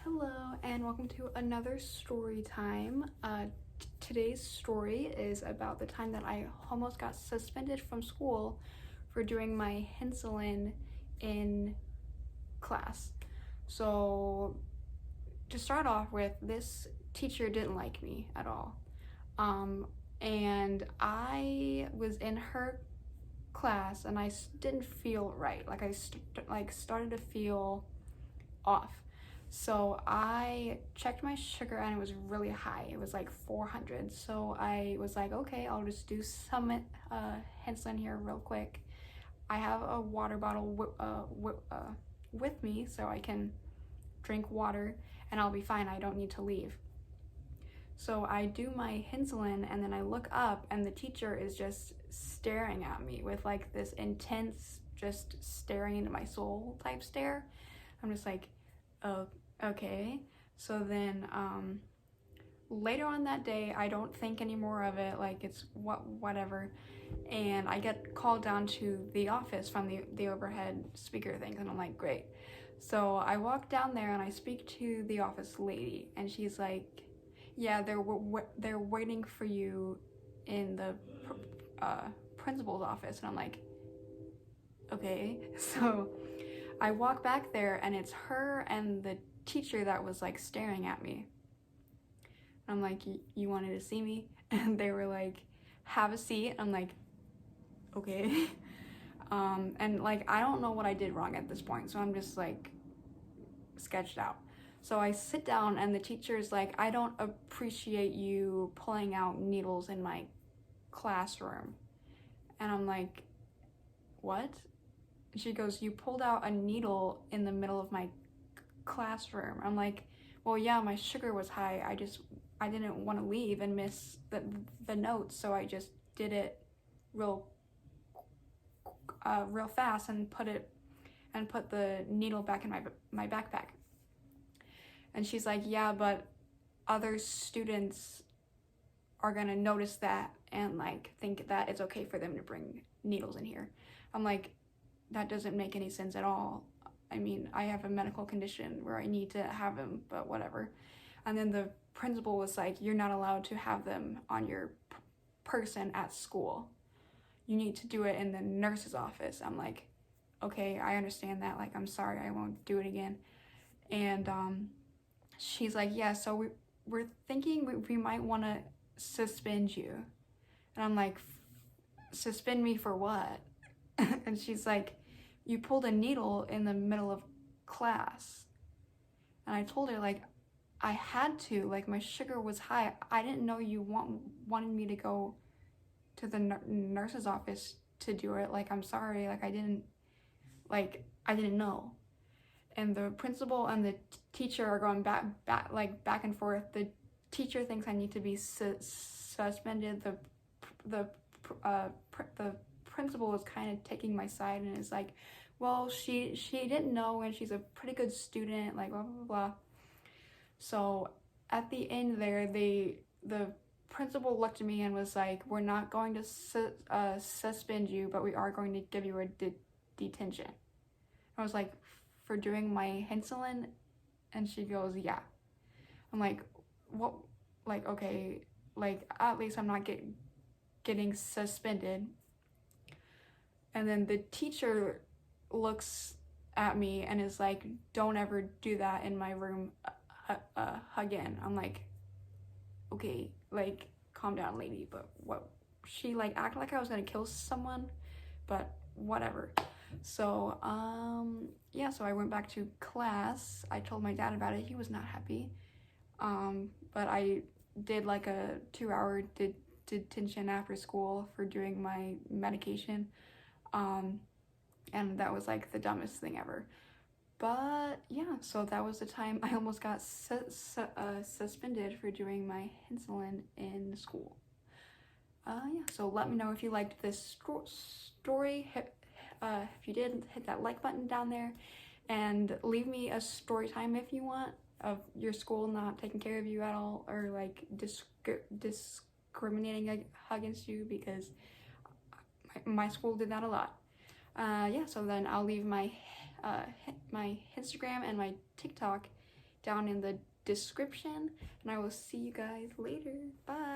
Hello and welcome to another story time. Today's story is about the time that I almost got suspended from school for doing my insulin in class. So to start off with, this teacher didn't like me at all. And I was in her class and I didn't feel right. Like I started to feel off. So I checked my sugar and it was really high. It was like 400. So I was like, okay, I'll just do some insulin here real quick. I have a water bottle with me so I can drink water and I'll be fine. I don't need to leave. So I do my insulin and then I look up and the teacher is just staring at me with like this intense, just staring into my soul type stare. I'm just like, oh, okay. So then later on that day, I don't think any more of it, like it's whatever. And I get called down to the office from the overhead speaker thing, and I'm like, great. So I walk down there and I speak to the office lady, and she's like, yeah, they're waiting for you in the principal's office. And I'm like, okay. So I walk back there and it's her and the teacher that was like staring at me. I'm like, you wanted to see me? And they were like, have a seat. I'm like, okay. And like, I don't know what I did wrong at this point. So I'm just like sketched out. So I sit down and the teacher's like, I don't appreciate you pulling out needles in my classroom. And I'm like, what? She goes, you pulled out a needle in the middle of my classroom. I'm like, well, yeah, my sugar was high. I didn't want to leave and miss the notes, so I just did it real fast and put the needle back in my backpack. And she's like, yeah, but other students are gonna notice that and like think that it's okay for them to bring needles in here. I'm like, that doesn't make any sense at all. I mean, I have a medical condition where I need to have them, but whatever. And then the principal was like, you're not allowed to have them on your person at school. You need to do it in the nurse's office. I'm like, okay, I understand that. Like, I'm sorry, I won't do it again. And she's like, yeah, so we're thinking we might want to suspend you. And I'm like, suspend me for what? And she's like, you pulled a needle in the middle of class. And I told her, like, I had to, like, my sugar was high. I didn't know you wanted me to go to the nurse's office to do it. Like, I'm sorry, like, I didn't know. And the principal and the teacher are going back and forth. The teacher thinks I need to be suspended. The principal is kind of taking my side and is like, well, she didn't know and she's a pretty good student, like blah blah blah. So at the end there, the principal looked at me and was like, we're not going to suspend you, but we are going to give you a detention. I was like, for doing my insulin? And she goes, yeah. I'm like, what? Like, okay, like at least I'm not getting suspended. And then the teacher looks at me and is like, don't ever do that in my room again. I'm like, okay, like, calm down, lady. But what? She like acted like I was gonna kill someone, but whatever. So yeah, so I went back to class. I told my dad about it. He was not happy. But I did like a 2-hour detention after school for doing my medication. And that was like the dumbest thing ever. But yeah, so that was the time I almost got suspended for doing my insulin in school. Yeah, so let me know if you liked this story. If you did, hit that like button down there and leave me a story time if you want of your school not taking care of you at all or like discriminating against you, because my school did that a lot. Yeah, so then I'll leave my my Instagram and my TikTok down in the description, and I will see you guys later. Bye.